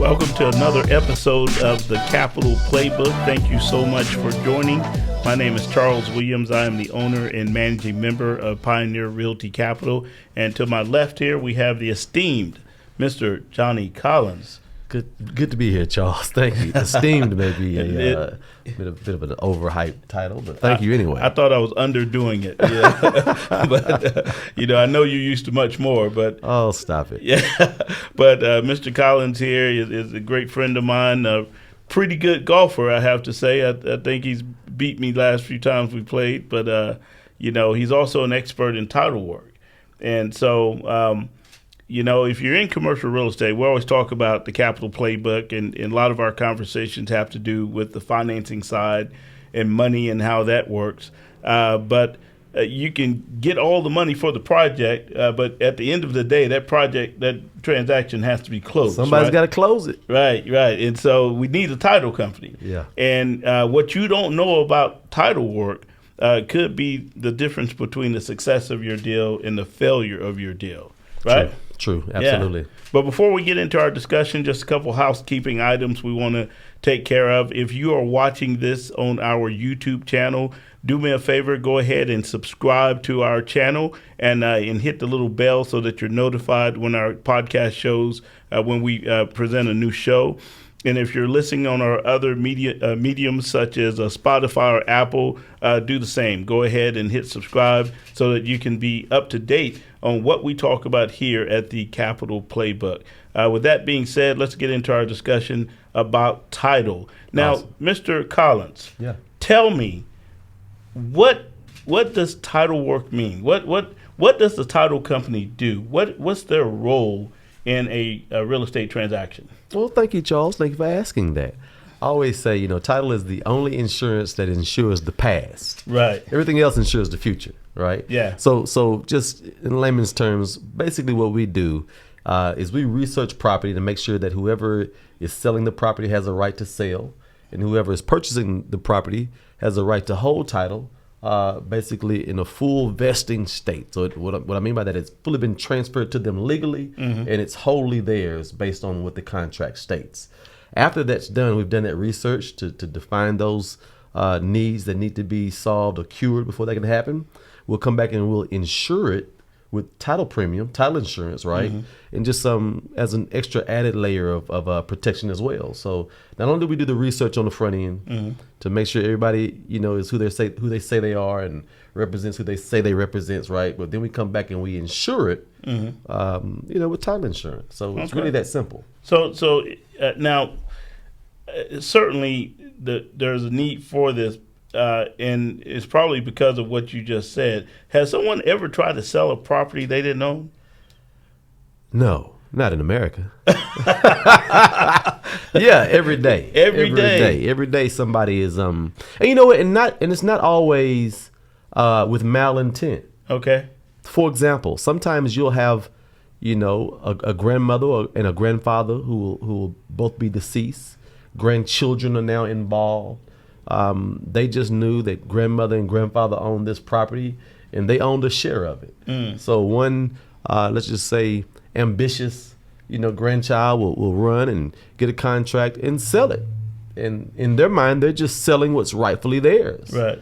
Welcome to another episode of the Capital Playbook. Thank you so much for joining. My name is Charles Williams. I am the owner and managing member of Pioneer Realty Capital. And to my left here, we have the esteemed Mr. Johnny Collins. Good to be here, Charles. Thank you. Esteemed may be a bit of an overhyped title, but thank you anyway. I thought I was underdoing it. Yeah. But, I know you're used to much more. But oh, stop it. Yeah. But Mr. Collins here is a great friend of mine, a pretty good golfer, I have to say. I think he's beat me last few times we played. But, he's also an expert in title work. And so if you're in commercial real estate, we always talk about the Capital Playbook, and a lot of our conversations have to do with the financing side and money and how that works. But you can get all the money for the project, but at the end of the day, that transaction has to be closed. Somebody's got to close it. Right. And so we need a title company. Yeah. And what you don't know about title work could be the difference between the success of your deal and the failure of your deal. Right? True. Absolutely. Yeah. But before we get into our discussion, just a couple housekeeping items we want to take care of. If you are watching this on our YouTube channel, do me a favor, go ahead and subscribe to our channel and hit the little bell so that you're notified when our podcast shows, when we present a new show. And if you're listening on our other mediums such as Spotify or Apple, do the same. Go ahead and hit subscribe so that you can be up to date on what we talk about here at the Capital Playbook. With that being said, let's get into our discussion about title. Now, awesome. Mr. Collins, tell me, what does title work mean? What does the title company do? What's their role in a real estate transaction? Well, thank you, Charles. Thank you for asking that. I always say, title is the only insurance that insures the past. Right. Everything else insures the future, right? Yeah. So just in layman's terms, basically what we do is we research property to make sure that whoever is selling the property has a right to sell, and whoever is purchasing the property has a right to hold title, basically in a full vesting state. So what I mean by that is fully been transferred to them legally, and it's wholly theirs based on what the contract states. After that's done, we've done that research to define those needs that need to be solved or cured before that can happen. We'll come back and we'll insure it with title premium, title insurance, right? And just as an extra added layer of protection as well. So not only do we do the research on the front end to make sure everybody, is who they say they are and represents who they say they represents, right? But then we come back and we insure it, with title insurance. So it's really that simple. So now, certainly there's a need for this. And it's probably because of what you just said. Has someone ever tried to sell a property they didn't own? No, not in America. Yeah, every day. Every day somebody is and you know what, and it's not always with malintent. Okay. For example, sometimes you'll have, a grandmother and a grandfather who will both be deceased. Grandchildren are now involved. They just knew that grandmother and grandfather owned this property and they owned a share of it. So one, let's just say ambitious, grandchild will run and get a contract and sell it. And in their mind, they're just selling what's rightfully theirs. Right.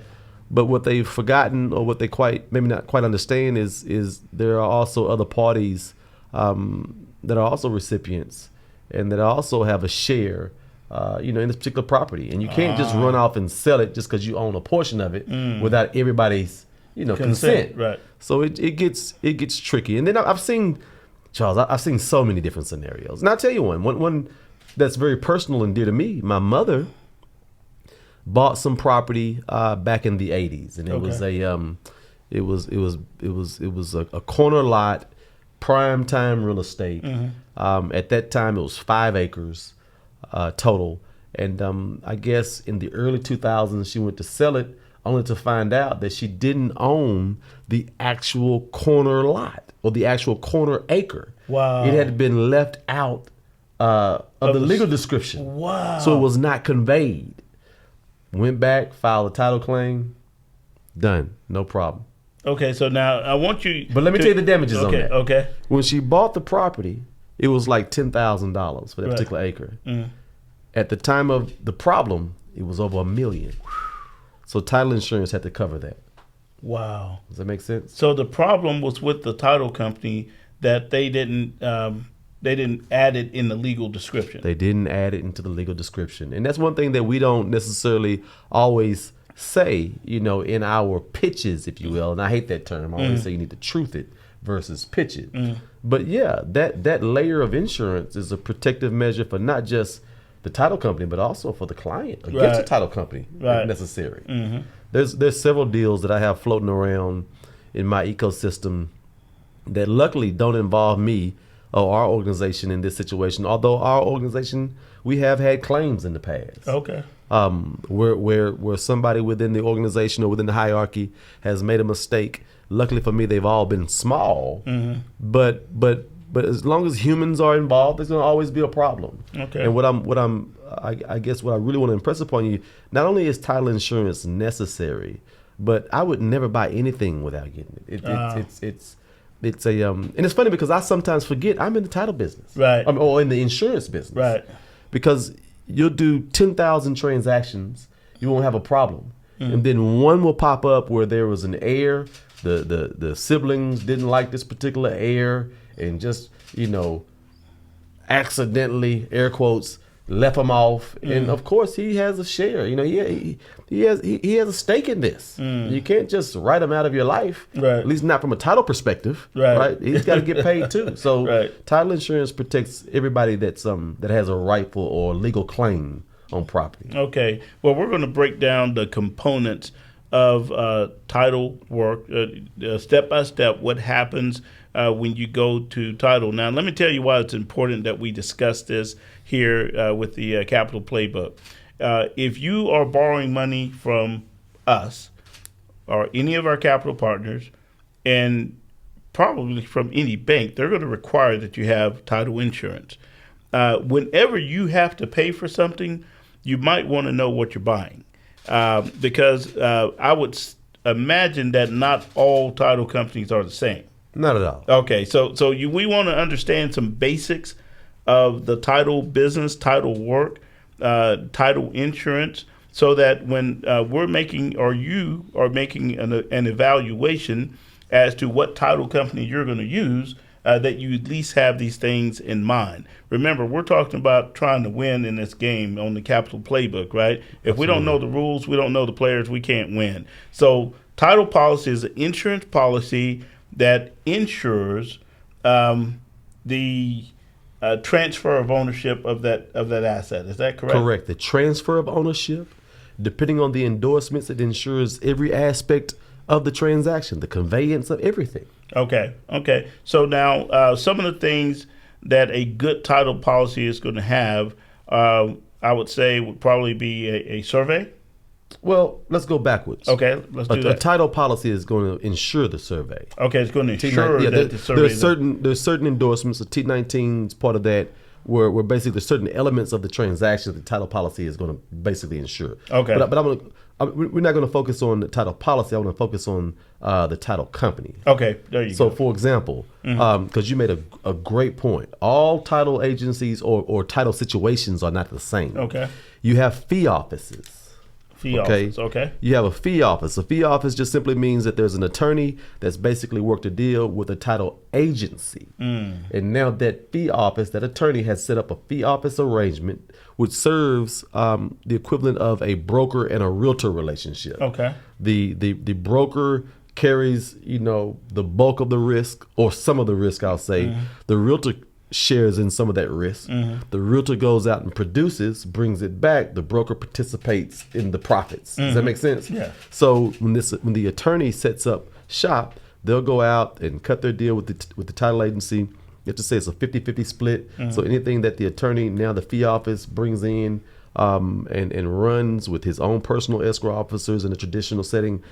But what they've forgotten or what they maybe not quite understand is there are also other parties that are also recipients and that also have a share in this particular property, and you can't just run off and sell it just because you own a portion of it without everybody's, consent. Right. So it gets tricky. And then I've seen, Charles, I've seen so many different scenarios. And I'll tell you one that's very personal and dear to me. My mother bought some property back in the 80s, and it was a corner lot, prime time real estate. At that time, it was 5 acres. Total. And I guess in the early 2000s, she went to sell it only to find out that she didn't own the actual corner lot or the actual corner acre. Wow. It had been left out of the legal description. Wow. So it was not conveyed. Went back, filed a title claim. Done. No problem. Okay, so now I want you But let me tell you the damages on that. Okay. When she bought the property, it was like $10,000 for that particular acre. At the time of the problem, it was over $1 million. So title insurance had to cover that. Wow. Does that make sense? So the problem was with the title company that they didn't add it in the legal description. They didn't add it into the legal description. And that's one thing that we don't necessarily always say, in our pitches, if you will. And I hate that term. I always say you need to truth it versus pitch it. But yeah, that layer of insurance is a protective measure for not just the title company, but also for the client against the title company if necessary. There's several deals that I have floating around in my ecosystem that luckily don't involve me or our organization in this situation. Although our organization, we have had claims in the past. Okay. Where somebody within the organization or within the hierarchy has made a mistake. Luckily for me, they've all been small. But as long as humans are involved, there's going to always be a problem. Okay. And I guess what I really want to impress upon you, not only is title insurance necessary, but I would never buy anything without getting it. It's and it's funny because I sometimes forget I'm in the title business, right? Or in the insurance business, right? Because you'll do 10,000 transactions, you won't have a problem, and then one will pop up where there was an heir, the siblings didn't like this particular heir, and just accidentally, air quotes, left him off, and of course he has a share. He has a stake in this. You can't just write him out of your life, right? At least not from a title perspective, right? He's got to get paid too. So title insurance protects everybody that has a rightful or legal claim on property. Okay. Well, we're going to break down the components of title work step by step. What happens when you go to title? Now, let me tell you why it's important that we discuss this here with the Capital Playbook. If you are borrowing money from us or any of our capital partners, and probably from any bank, they're going to require that you have title insurance. Whenever you have to pay for something, you might want to know what you're buying, because I would imagine that not all title companies are the same. Not at all. Okay, so we want to understand some basics of the title business, title work, title insurance, so that when we're making, or you are making an evaluation as to what title company you're going to use, that you at least have these things in mind. Remember, we're talking about trying to win in this game on the Capital Playbook, right? If we don't know the rules, we don't know the players, we can't win. So title policy is an insurance policy that insures the transfer of ownership of that asset. Is that correct? Correct. The transfer of ownership, depending on the endorsements, it ensures every aspect of the transaction, the conveyance of everything. Okay. So now some of the things that a good title policy is going to have, I would say, would probably be a survey. Well, let's go backwards. Okay, let's do that. A title policy is going to insure the survey. Okay, it's going to ensure that the survey. There's certain endorsements. The T19 is part of that, where basically there's certain elements of the transaction the title policy is going to basically insure. Okay, but we're not going to focus on the title policy. I want to focus on the title company. Okay, there you go. So, for example, because you made a great point, all title agencies or title situations are not the same. Okay, you have fee offices. Office, okay. You have a fee office. A fee office just simply means that there's an attorney that's basically worked a deal with a title agency. And now that fee office, that attorney has set up a fee office arrangement which serves the equivalent of a broker and a realtor relationship. Okay. The broker carries, the bulk of the risk, or some of the risk, I'll say. The realtor shares in some of that risk. The realtor goes out and produces, brings it back. The broker participates in the profits. Does that make sense? Yeah. So when the attorney sets up shop, they'll go out and cut their deal with the title agency. You have to say it's a 50-50 split. So anything that the attorney, now the fee office, brings in and runs with his own personal escrow officers in a traditional setting,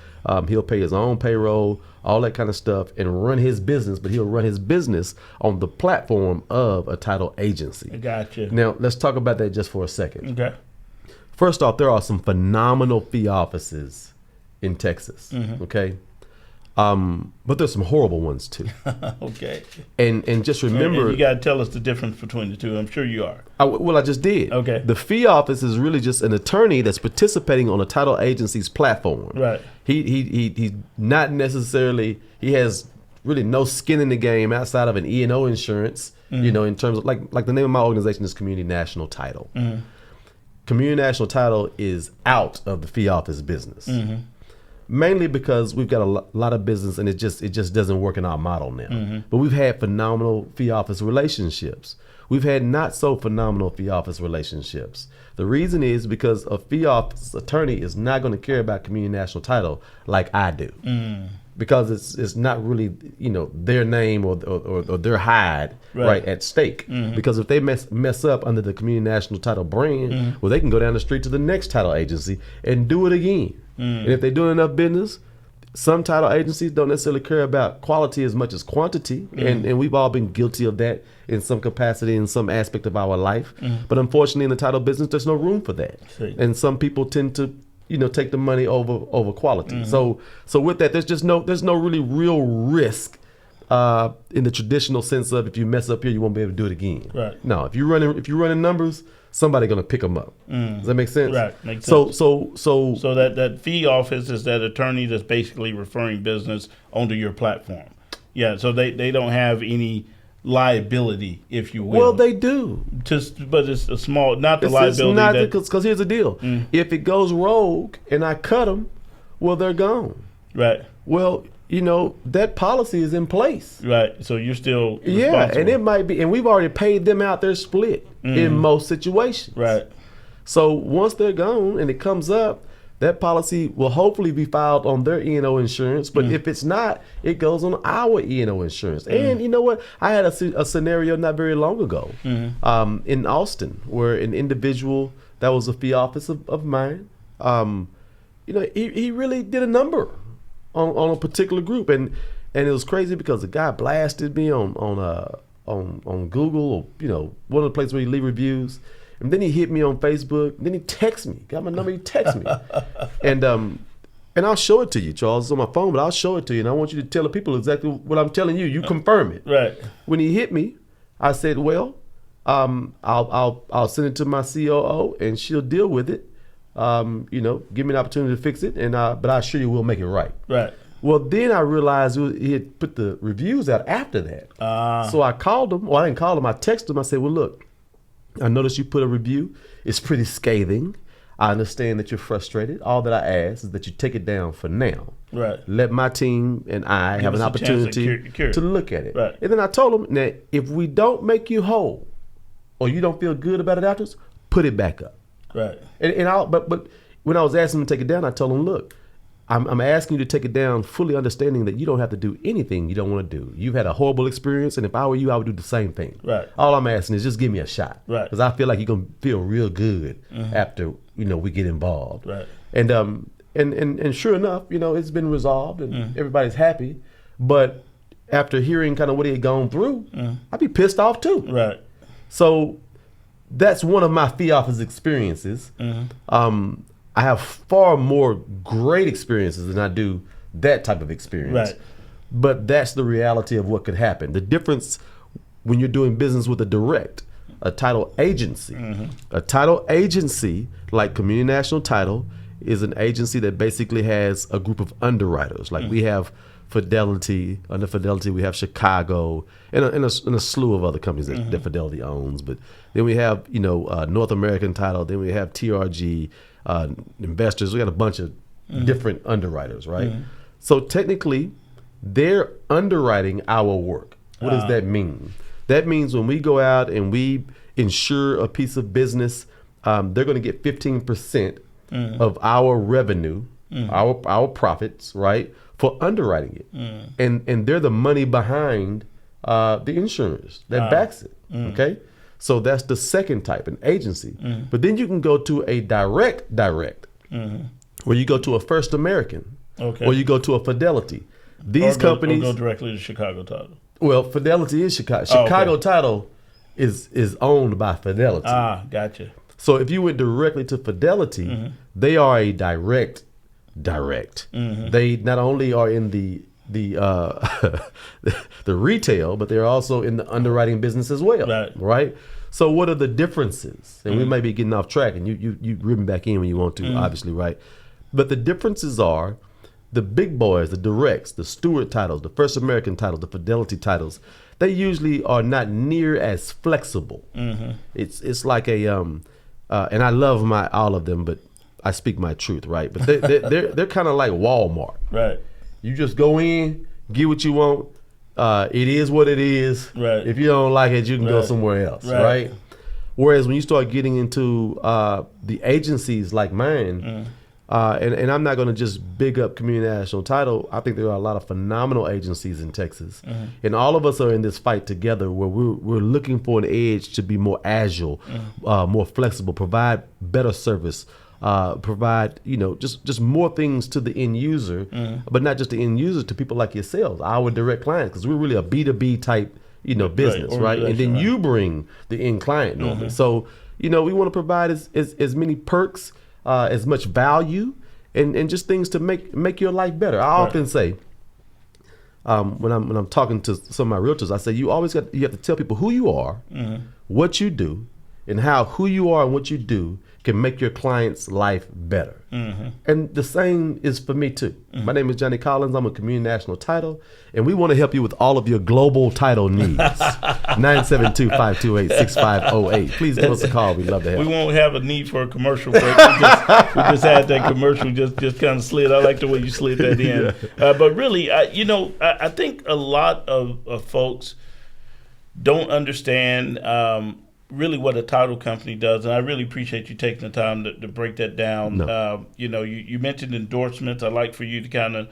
he'll pay his own payroll, all that kind of stuff, and run his business, but he'll run his business on the platform of a title agency. Gotcha. Now, let's talk about that just for a second. Okay. First off, there are some phenomenal fee offices in Texas, okay? But there's some horrible ones too. Okay. And just remember, and you got to tell us the difference between the two. I'm sure you are. I just did. Okay. The fee office is really just an attorney that's participating on a title agency's platform. Right. He's not necessarily, he has really no skin in the game outside of an E&O insurance, you know, in terms of like the name of my organization is Community National Title. Community National Title is out of the fee office business. Mainly because we've got a lot of business and it just doesn't work in our model now. But we've had phenomenal fee office relationships. We've had not so phenomenal fee office relationships. The reason is because a fee office attorney is not going to care about Community National Title like I do. Because it's not really, you know, their name or their hide right at stake. Because if they mess up under the Community National Title brand, well, they can go down the street to the next title agency and do it again. And if they're doing enough business, some title agencies don't necessarily care about quality as much as quantity. And we've all been guilty of that in some capacity, in some aspect of our life. But unfortunately, in the title business, there's no room for that. And some people tend to, you know, take the money over quality. So with that, there's no really real risk in the traditional sense of if you mess up here, you won't be able to do it again. Right. No, if you're running numbers, somebody's gonna pick them up. Does that make sense? Right. Makes sense. So that fee office is that attorney that's basically referring business onto your platform. Yeah. So they don't have any liability, if you will. Well, they do. But it's a small, not the liability. Because here's the deal: if it goes rogue and I cut them, well, they're gone. Right. Well, you know, that policy is in place. Right. So you're still responsible. Yeah, and it might be, and we've already paid them out their split in most situations. Right. So once they're gone and it comes up, that policy will hopefully be filed on their E&O insurance. But if it's not, it goes on our E&O insurance. And you know what? I had a scenario not very long ago in Austin where an individual that was a fee office of mine, you know, he really did a number on a particular group. And it was crazy because the guy blasted me on Google or, you know, one of the places where you leave reviews. And then he hit me on Facebook. Then he texts me. Got my number. He texts me. And I'll show it to you, Charles. It's on my phone, but I'll show it to you. And I want you to tell the people exactly what I'm telling you. You confirm it. Right. When he hit me, I said, well, I'll send it to my COO and she'll deal with it. You know, give me an opportunity to fix it. But I assure you we'll make it right. Right. Well, then I realized he had put the reviews out after that. So I called him. Well, I didn't call him. I texted him. I said, well, look, I noticed you put a review. It's pretty scathing. I understand that you're frustrated. All that I ask is that you take it down for now. Right. Let my team and I have an opportunity to look at it. Right. And then I told him that if we don't make you whole or you don't feel good about it afterwards, put it back up. Right. But when I was asking him to take it down, I told him, look, I'm asking you to take it down fully understanding that you don't have to do anything you don't want to do. You've had a horrible experience, and if I were you, I would do the same thing. Right. All I'm asking is just give me a shot. Right. Because I feel like you're going to feel real good after, you know, we get involved. Right. And sure enough, you know, it's been resolved and everybody's happy. But after hearing kind of what he had gone through, I'd be pissed off too. Right. So that's one of my fee office experiences. I have far more great experiences than I do that type of experience. Right. But that's the reality of what could happen. The difference when you're doing business with a title agency. A title agency like Community National Title is an agency that basically has a group of underwriters. Like we have Fidelity. Under Fidelity, we have Chicago and a slew of other companies that Fidelity owns. But then we have, you know, North American Title. Then we have TRG. Investors. We got a bunch of different underwriters, right? So technically, they're underwriting our work. What does that mean? That means when we go out and we insure a piece of business, they're going to get 15% of our revenue, our profits, right, for underwriting it. And they're the money behind the insurance that backs it. Okay. So that's the second type, an agency. But then you can go to a direct, where you go to a First American, or you go to a Fidelity. These companies go directly to Chicago Title. Well, Fidelity is Chicago. Chicago Title is owned by Fidelity. Gotcha. So if you went directly to Fidelity, they are a direct. They not only are in the the the retail, but they're also in the underwriting business as well, right? So what are the differences? And we may be getting off track, and you rip back in when you want to, obviously, right? But the differences are the big boys, the directs, the Stewart titles, the First American titles, the Fidelity titles. They usually are not near as flexible. It's like a and I love all of them, but I speak my truth, right? But they're kind of like Walmart, right? You just go in, get what you want. It is what it is. Right. If you don't like it, you can go somewhere else, right? Whereas when you start getting into the agencies like mine, and I'm not going to just big up Community National Title. I think there are a lot of phenomenal agencies in Texas, and all of us are in this fight together where we're looking for an edge to be more agile, more flexible, provide better service. Provide just more things to the end user, but not just the end user, to people like yourselves, our direct clients, because we're really a B2B type business, right? And then you bring the end client normally. So we want to provide as many perks, as much value, and just things to make your life better. I often say, when I'm talking to some of my realtors, I say you have to tell people who you are, what you do, and how who you are and what you do can make your client's life better. And the same is for me too. My name is Johnny Collins. I'm a Community National Title, and we want to help you with all of your global title needs. 972-528-6508. Please give us a call. We'd love to help. We won't have a need for a commercial break. We just had that commercial just kind of slid. I like the way you slid that in. But really, I think a lot of folks don't understand really what a title company does, and I really appreciate you taking the time to break that down. No. You mentioned endorsements. I'd like for you to kind of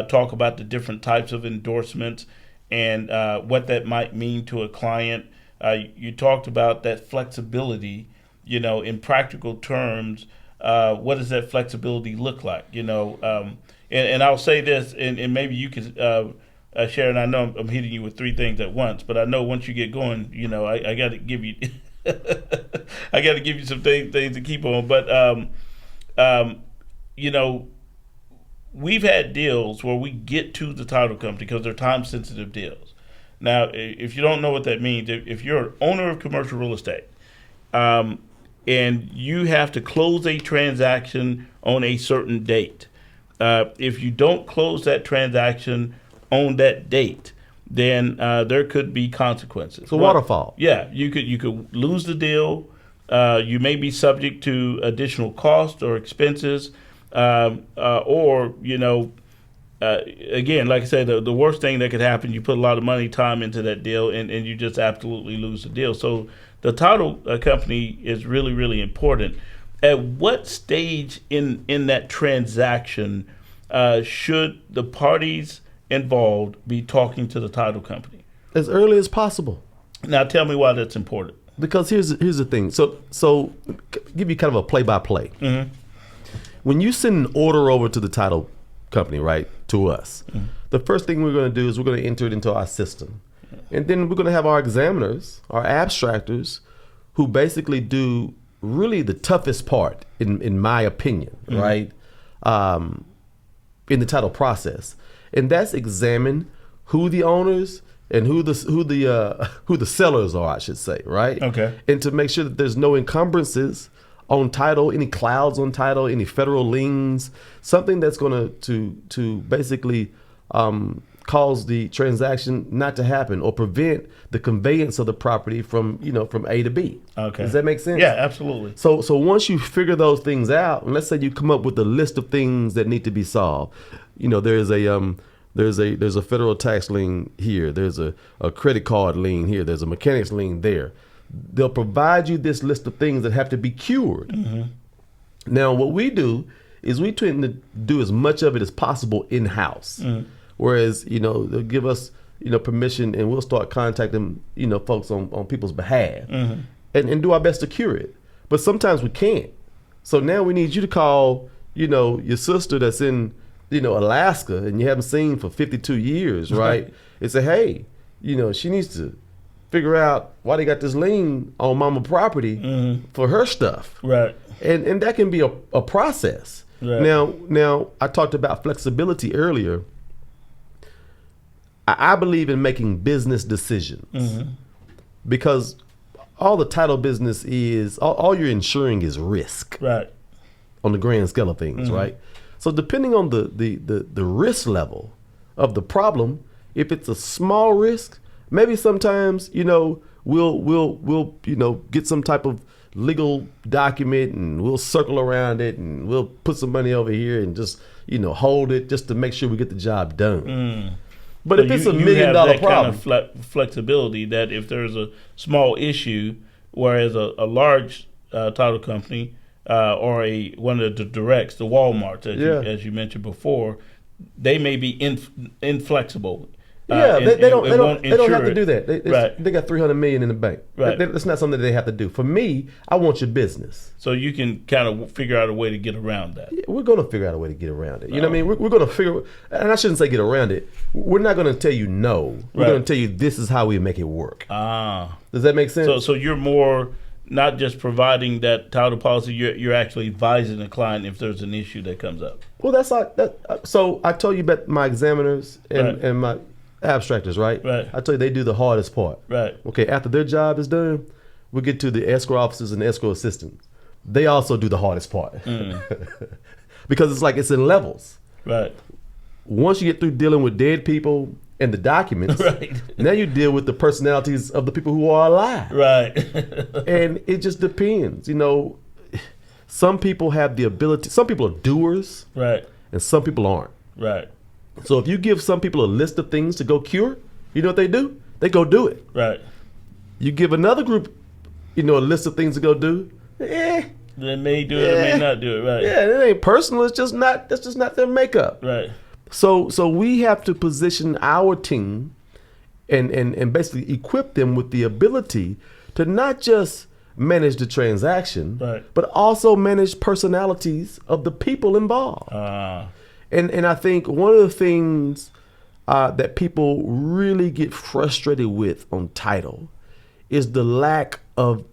talk about the different types of endorsements and what that might mean to a client. You talked about that flexibility, in practical terms. What does that flexibility look like? And I'll say this, and maybe you could Sharon, I know I'm hitting you with three things at once, but I know once you get going, I got to give you, I got to give you some things to keep on. But we've had deals where we get to the title company because they're time-sensitive deals. Now, if you don't know what that means, if you're an owner of commercial real estate, and you have to close a transaction on a certain date, if you don't close that transaction on that date, then there could be consequences. So waterfall. Yeah, you could lose the deal. You may be subject to additional costs or expenses, or again, like I said, the worst thing that could happen, you put a lot of money, time into that deal, and you just absolutely lose the deal. So the title company is really, really important. At what stage in that transaction should the parties involved be talking to the title company? As early as possible. Now tell me why that's important. Because here's the thing. So give you kind of a play-by-play. When you send an order over to the title company, right, to us, the first thing we're going to do is we're going to enter it into our system. And then we're going to have our examiners, our abstractors, who basically do really the toughest part, in my opinion, right, in the title process. And that's examine who the owners and who the sellers are, I should say, right? Okay. And to make sure that there's no encumbrances on title, any clouds on title, any federal liens, something that's going to basically cause the transaction not to happen or prevent the conveyance of the property from A to B. Okay. Does that make sense? Yeah, absolutely. So once you figure those things out, and let's say you come up with a list of things that need to be solved, there's a federal tax lien here, there's a credit card lien here, there's a mechanics lien there. They'll provide you this list of things that have to be cured. Now, what we do is we tend to do as much of it as possible in-house. Whereas, they'll give us, permission, and we'll start contacting, folks on people's behalf and do our best to cure it. But sometimes we can't. So now we need you to call, your sister that's in, Alaska and you haven't seen for 52 years, right? And say, hey, she needs to figure out why they got this lien on mama property for her stuff. Right. And that can be a process. Right. Now I talked about flexibility earlier. I believe in making business decisions because all the title business is, all you're insuring is risk. Right. On the grand scale of things, right? So depending on the risk level of the problem, if it's a small risk, maybe sometimes, we'll get some type of legal document and we'll circle around it and we'll put some money over here and just, hold it just to make sure we get the job done. But so if it's $1 million problem, kind of flexibility that if there's a small issue, whereas a large title company or one of the directs, the Walmarts, as you mentioned before, they may be inflexible. They don't have to do that. They got $300 million in the bank. Right. That's not something that they have to do. For me, I want your business. So you can kind of figure out a way to get around that. Yeah, we're going to figure out a way to get around it. You know what I mean? We're going to figure, and I shouldn't say get around it. We're not going to tell you no. We're going to tell you this is how we make it work. Does that make sense? So you're more not just providing that title policy, you're actually advising the client if there's an issue that comes up. Well, that's like that. So I told you about my examiners and my abstractors, right? Right. I tell you, they do the hardest part. Right. Okay, after their job is done, we get to the escrow officers and the escrow assistants. They also do the hardest part. Because it's in levels. Right. Once you get through dealing with dead people and the documents, now you deal with the personalities of the people who are alive. Right. And it just depends. Some people have the ability, some people are doers. Right. And some people aren't. Right. So if you give some people a list of things to go cure, you know what they do? They go do it. Right. You give another group, a list of things to go do. They may do it or may not do it. Right. Yeah, it ain't personal. That's just not their makeup. Right. So we have to position our team and basically equip them with the ability to not just manage the transaction, but also manage personalities of the people involved. And I think one of the things that people really get frustrated with on title is the lack of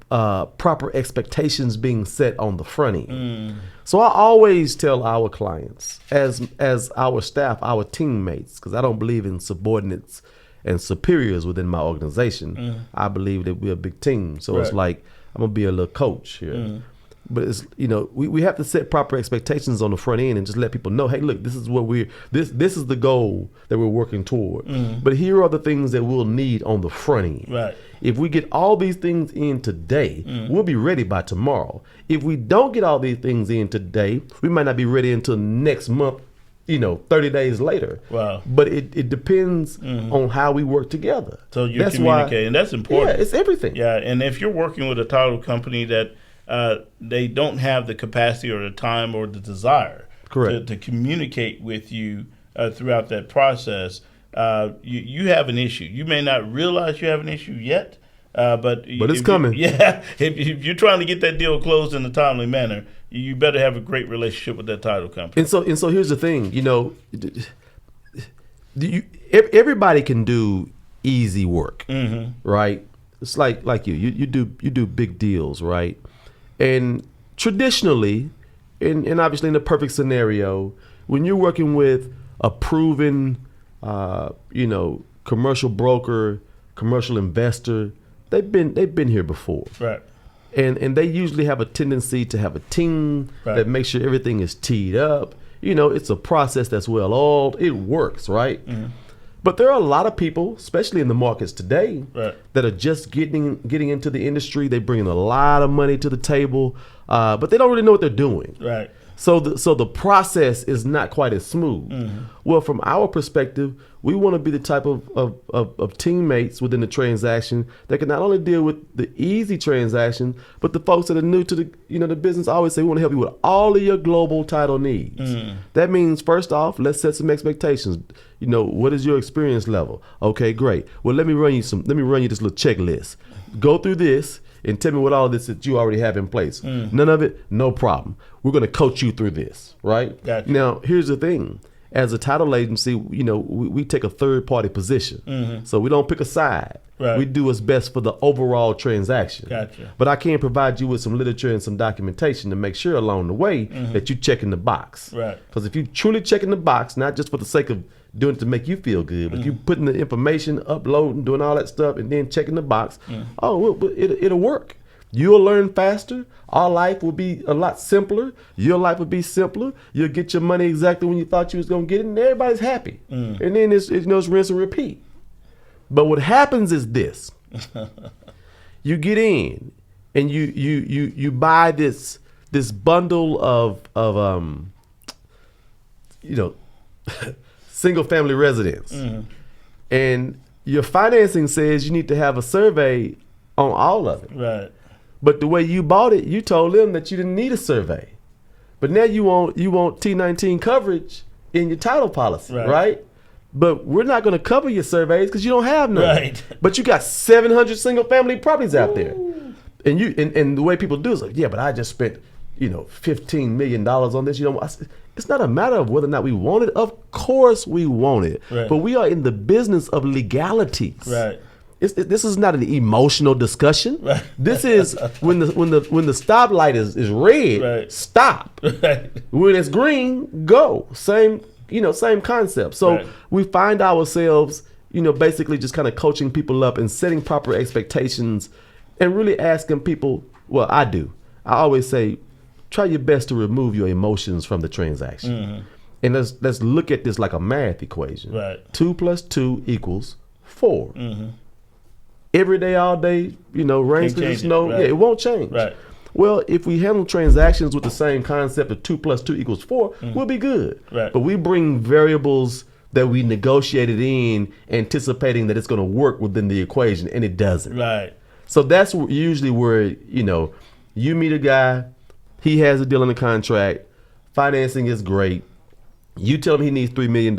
proper expectations being set on the front end. So I always tell our clients, as our staff, our teammates, because I don't believe in subordinates and superiors within my organization. I believe that we're a big team. So it's like I'm gonna be a little coach here. But it's we have to set proper expectations on the front end and just let people know, hey, look, this is what this is the goal that we're working toward. But here are the things that we'll need on the front end. Right. If we get all these things in today, we'll be ready by tomorrow. If we don't get all these things in today, we might not be ready until next month, 30 days later. Wow. But it depends on how we work together. So you're communicating. That's important. Yeah, it's everything. Yeah, and if you're working with a title company that they don't have the capacity or the time or the desire to communicate with you throughout that process, you have an issue. You may not realize you have an issue yet, but it's coming. If you're trying to get that deal closed in a timely manner, you better have a great relationship with that title company. And so here's the thing, everybody can do easy work, right? It's like you do big deals, right? And traditionally, and obviously in the perfect scenario, when you're working with a proven, commercial broker, commercial investor, they've been here before, right? And they usually have a tendency to have a team that makes sure everything is teed up. It's a process that's well oiled. It works, right? But there are a lot of people, especially in the markets today, that are just getting into the industry. They bring in a lot of money to the table, but they don't really know what they're doing. Right. So the process is not quite as smooth. Well, from our perspective, we want to be the type of teammates within the transaction that can not only deal with the easy transaction, but the folks that are new to the business. I always say we want to help you with all of your global title needs. That means, first off, let's set some expectations. What is your experience level? Okay, great. Well, let me run you this little checklist. Go through this and tell me what all of this that you already have in place. None of it, no problem. We're going to coach you through this, right? Gotcha. Now, here's the thing. As a title agency, we take a third-party position. So we don't pick a side. Right. We do what's best for the overall transaction. Gotcha. But I can provide you with some literature and some documentation to make sure along the way that you're checking the box. Right. Because if you're truly checking the box, not just for the sake of doing it to make you feel good, but you putting the information, uploading, doing all that stuff, and then checking the box. Oh, well, it'll work. You'll learn faster. Our life will be a lot simpler. Your life will be simpler. You'll get your money exactly when you thought you was gonna get it, and everybody's happy. And then it's rinse and repeat. But what happens is this: you get in, and you buy this bundle of single family residence, and your financing says you need to have a survey on all of it. Right. But the way you bought it, you told them that you didn't need a survey. But now you want T19 coverage in your title policy, right? But we're not going to cover your surveys because you don't have none. Right. But you got 700 single family properties out there, and and the way people do is like, yeah, but I just spent $15 million on this. It's not a matter of whether or not we want it. Of course we want it, but we are in the business of legalities. Right. This is not an emotional discussion. Right. This is when the stoplight is red, stop. Right. When it's green, go. Same concept. So we find ourselves, basically just kind of coaching people up and setting proper expectations and really asking people, well, I always say, try your best to remove your emotions from the transaction. And let's look at this like a math equation. Right. 2 + 2 = 4. Every day, all day, rain, sleet, snow, it won't change. Right. Well, if we handle transactions with the same concept of 2 + 2 = 4, we'll be good. Right. But we bring variables that we negotiated in, anticipating that it's going to work within the equation, and it doesn't. Right. So that's usually where you meet a guy, he has a deal in the contract, financing is great. You tell him he needs $3 million.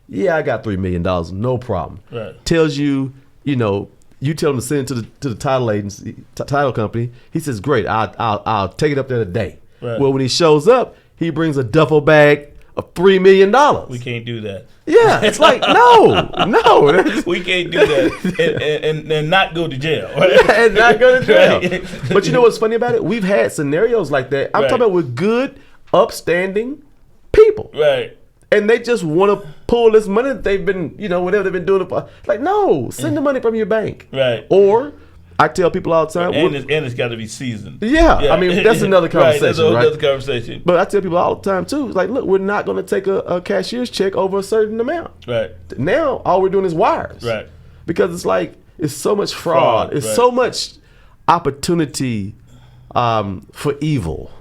Yeah, I got $3 million, no problem. Right. Tells you, you tell him to send it to the title agency, title company. He says, "Great, I'll take it up there today." Right. Well, when he shows up, he brings a duffel bag of $3 million. We can't do that. Yeah, it's like no. We can't do that and not go to jail. Right? Yeah, and not go to jail. Right. But you know what's funny about it? We've had scenarios like that. I'm talking about with good, upstanding people. Right. And they just want to pull this money that they've been, whatever they've been doing. Like, no, send the money from your bank. Right. Or I tell people all the time. And it's got to be seasoned. Yeah. I mean, that's another conversation, that's another conversation. But I tell people all the time, too, like, look, we're not going to take a cashier's check over a certain amount. Right. Now, all we're doing is wires. Right. Because it's like, it's so much fraud. It's so much opportunity for evil.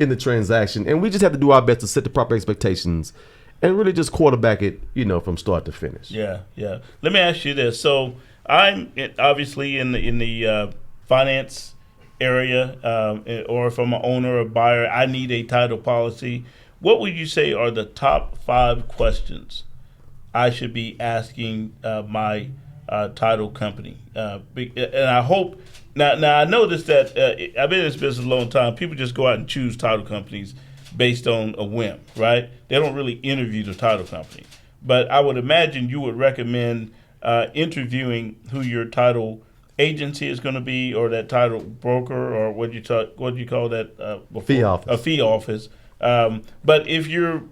In the transaction, and we just have to do our best to set the proper expectations and really just quarterback it, from start to finish. Yeah. Let me ask you this. So I'm obviously in the finance area, or if I'm an owner or buyer, I need a title policy. What would you say are the top 5 questions I should be asking my title company? And I hope. Now I noticed that I've been in this business a long time. People just go out and choose title companies based on a whim, right? They don't really interview the title company. But I would imagine you would recommend interviewing who your title agency is going to be, or that title broker, or what do you call that? Fee office. A fee office. But if you're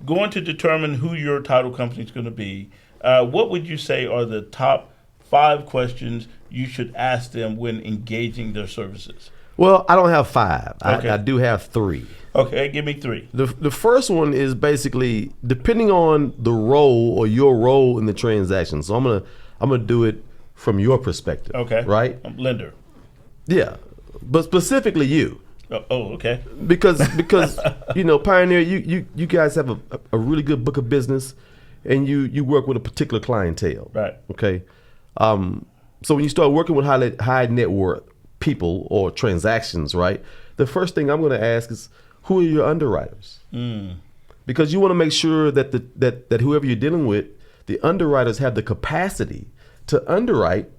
going to determine who your title company is going to be, what would you say are the top 5 questions you should ask them when engaging their services? Well, I don't have 5. Okay. I do have 3. Okay, give me 3. The first one is basically depending on the role or your role in the transaction. So I'm gonna do it from your perspective. Okay. Right? I'm lender. Yeah, but specifically you. Oh, okay. Because Pioneer, you guys have a really good book of business, and you work with a particular clientele. Right. Okay. So when you start working with high net worth people or transactions, right, the first thing I'm going to ask is, who are your underwriters? Because you want to make sure that that whoever you're dealing with, the underwriters have the capacity to underwrite.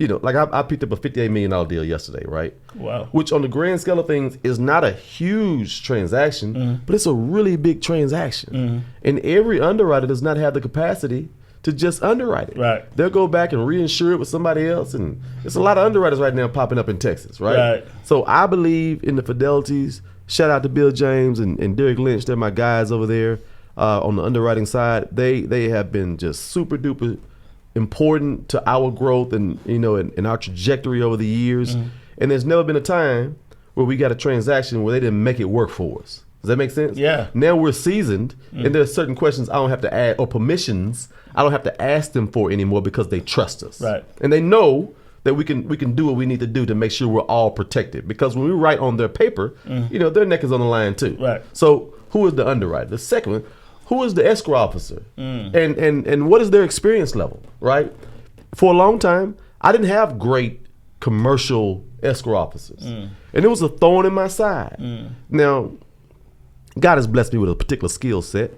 Like I picked up a $58 million deal yesterday, right? Wow. Which on the grand scale of things is not a huge transaction, but it's a really big transaction. And every underwriter does not have the capacity to just underwrite it. Right. They'll go back and reinsure it with somebody else, and there's a lot of underwriters right now popping up in Texas, right? So I believe in the Fidelities. Shout out to Bill James and Derek Lynch. They're my guys over there. on the underwriting side, they have been just super duper important to our growth and and our trajectory over the years. And there's never been a time where we got a transaction where they didn't make it work for us. Does that make sense? Yeah. Now we're seasoned, and there's certain questions I don't have to add, or permissions I don't have to ask them for anymore because they trust us. Right. And they know that we can do what we need to do to make sure we're all protected. Because when we write on their paper, their neck is on the line too. Right. So who is the underwriter? The second one, who is the escrow officer? And what is their experience level, right? For a long time, I didn't have great commercial escrow officers. And it was a thorn in my side. Now, God has blessed me with a particular skill set.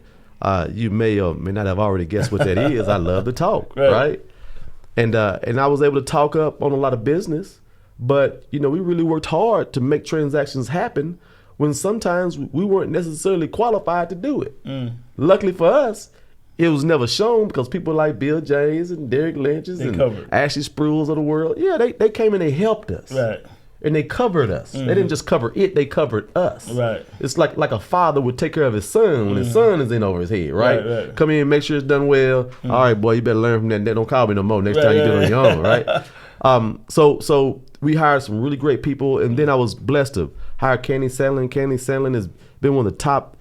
You may or may not have already guessed what that is. I love to talk, right? And I was able to talk up on a lot of business, but we really worked hard to make transactions happen when sometimes we weren't necessarily qualified to do it. Luckily for us, it was never shown because people like Bill James and Derek Lynch's and Ashley Spruills of the world, they came and they helped us. Right. And they covered us. They didn't just cover it, they covered us. Right. It's like a father would take care of his son when his son is in over his head, right? Come in and make sure it's done well. All right, boy, you better learn from that. Don't call me no more next time you do it on your own, right? So we hired some really great people, and then I was blessed to hire Candy Sandlin. Candy Sandlin has been one of the top,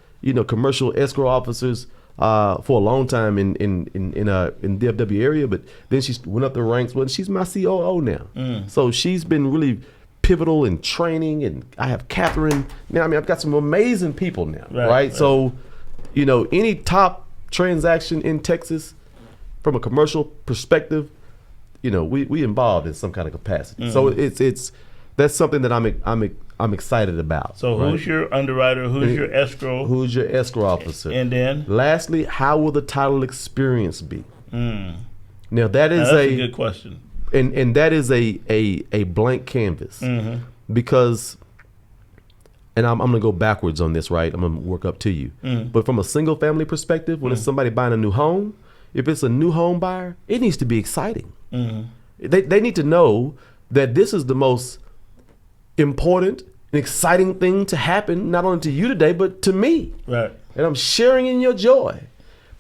commercial escrow officers for a long time in DFW area, but then she went up the ranks. Well, she's my COO now. So she's been really pivotal in training, and I have Catherine. Now, I've got some amazing people now, right? So, any top transaction in Texas from a commercial perspective, we involved in some kind of capacity. So that's something that I'm excited about. So who's your underwriter? Who's your escrow? Who's your escrow officer? And then lastly, how will the title experience be? Now that's a good question. And that is a blank canvas because, and I'm gonna go backwards on this, right? I'm gonna work up to you. But from a single family perspective, when it's somebody buying a new home, if it's a new home buyer, it needs to be exciting. They need to know that this is the most important and exciting thing to happen, not only to you today, but to me. Right. And I'm sharing in your joy.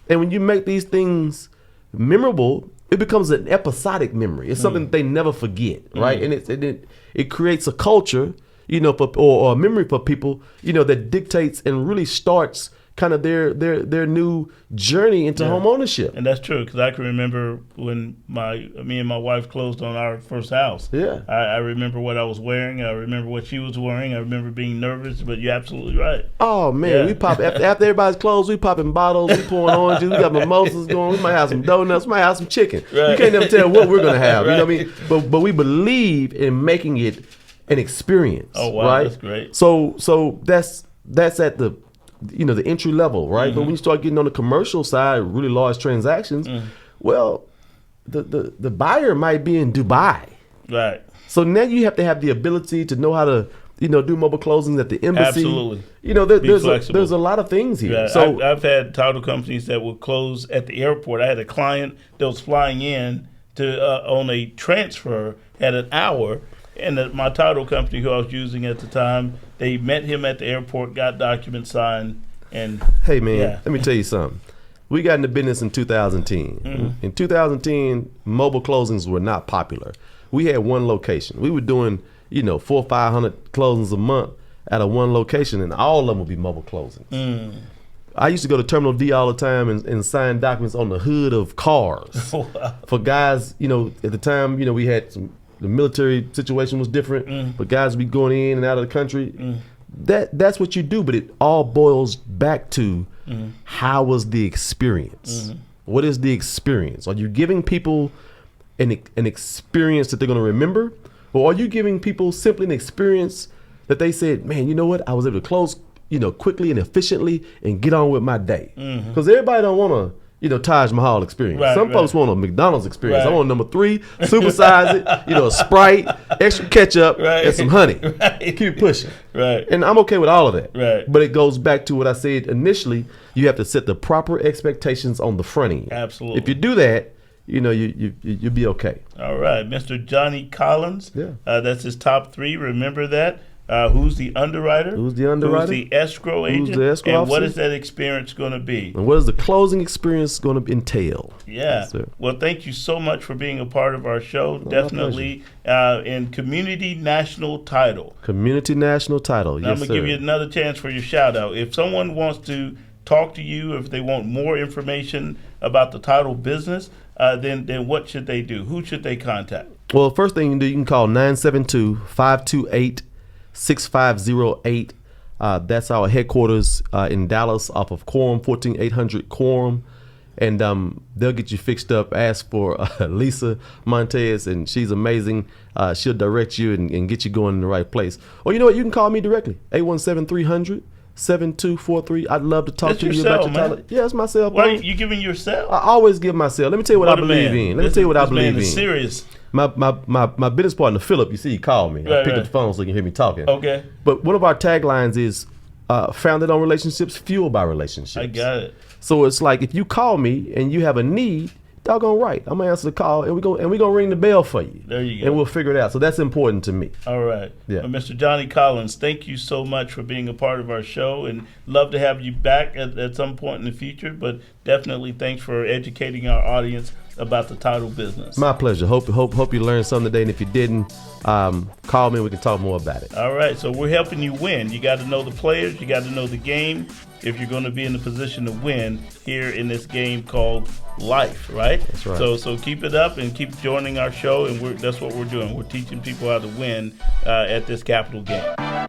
And when you make these things memorable, it becomes an episodic memory. It's something that they never forget, right? And it creates a culture, or a memory for people, that dictates and really starts kind of their new journey into home ownership. And that's true, because I can remember when me and my wife closed on our first house. Yeah. I remember what I was wearing. I remember what she was wearing. I remember being nervous, but you're absolutely right. Oh, man. We pop, after everybody's closed, we popping bottles, we pouring oranges, we got mimosas going, we might have some donuts, we might have some chicken. Right. You can't never tell what we're going to have, you know what I mean? But we believe in making it an experience. Oh, wow, right? That's great. So that's at the the entry level, right? But when you start getting on the commercial side, really large transactions, well, the buyer might be in Dubai. Right. So now you have to have the ability to know how to, do mobile closings at the embassy. Absolutely. There's a lot of things here. Yeah, so I've had title companies that would close at the airport. I had a client that was flying in to on a transfer at an hour, and my title company, who I was using at the time, they met him at the airport, got documents signed, and hey man, let me tell you something. We got into business in 2010. In 2010, mobile closings were not popular. We had one location. We were doing 400 or 500 closings a month at a one location, and all of them would be mobile closings. I used to go to Terminal D all the time and sign documents on the hood of cars for guys. At the time, we had the military situation was different, but guys would be going in and out of the country. That's what you do, but it all boils back to how was the experience? What is the experience? Are you giving people an experience that they're going to remember, or are you giving people simply an experience that they said, man, you know what? I was able to close, quickly and efficiently and get on with my day. Because everybody don't want to, Taj Mahal experience. Some folks want a McDonald's experience. I want number 3, supersize it, a Sprite, extra ketchup, and some honey. Keep pushing. And I'm okay with all of that. But it goes back to what I said initially. You have to set the proper expectations on the front end. Absolutely. If you do that, you'll be okay. All right. Mr. Johnny Collins. That's his top 3. Remember that. Who's the underwriter? Who's the underwriter? Who's the escrow agent? Who's the escrow and what officer? is that experience going to be? And what is the closing experience going to entail? Yeah. Yes, sir. Well, thank you so much for being a part of our show. My Definitely in Community National Title. Community National Title. Now, Yes, I'm sir. going to give you another chance for your shout out. If someone wants to talk to you, if they want more information about the title business, then what should they do? Who should they contact? Well, first thing you can do, you can call 972-528-6508. That's our headquarters in Dallas off of Quorum, 14800 Quorum. And they'll get you fixed up. Ask for Lisa Montez, and she's amazing. She'll direct you and get you going in the right place. Or you know what? You can call me directly, 817-300-7243. I'd love to talk That's to your you cell, about your man. title. Yeah, it's my cell phone. Why are you giving your cell? I always give my cell. Let me tell you what I a believe man. in. Let me tell you what I believe This man in. is serious. My business partner, Philip, you see, he called me. I Right, picked right. up the phone so you can hear me talking. Okay. But one of our taglines is founded on relationships, fueled by relationships. I got it. So it's like if you call me and you have a need, doggone right, I'm gonna answer the call and we're gonna ring the bell for you. There you go. And we'll figure it out. So that's important to me. All right. Yeah. Well, Mr. Johnny Collins, thank you so much for being a part of our show, and love to have you back at some point in the future. But definitely thanks for educating our audience about the title business. My pleasure. Hope you learned something today. And if you didn't, call me and we can talk more about it. All right. So we're helping you win. You got to know the players. You got to know the game if you're going to be in the position to win here in this game called life, right? That's right. So keep it up and keep joining our show, and that's what we're doing. We're teaching people how to win at this capital game.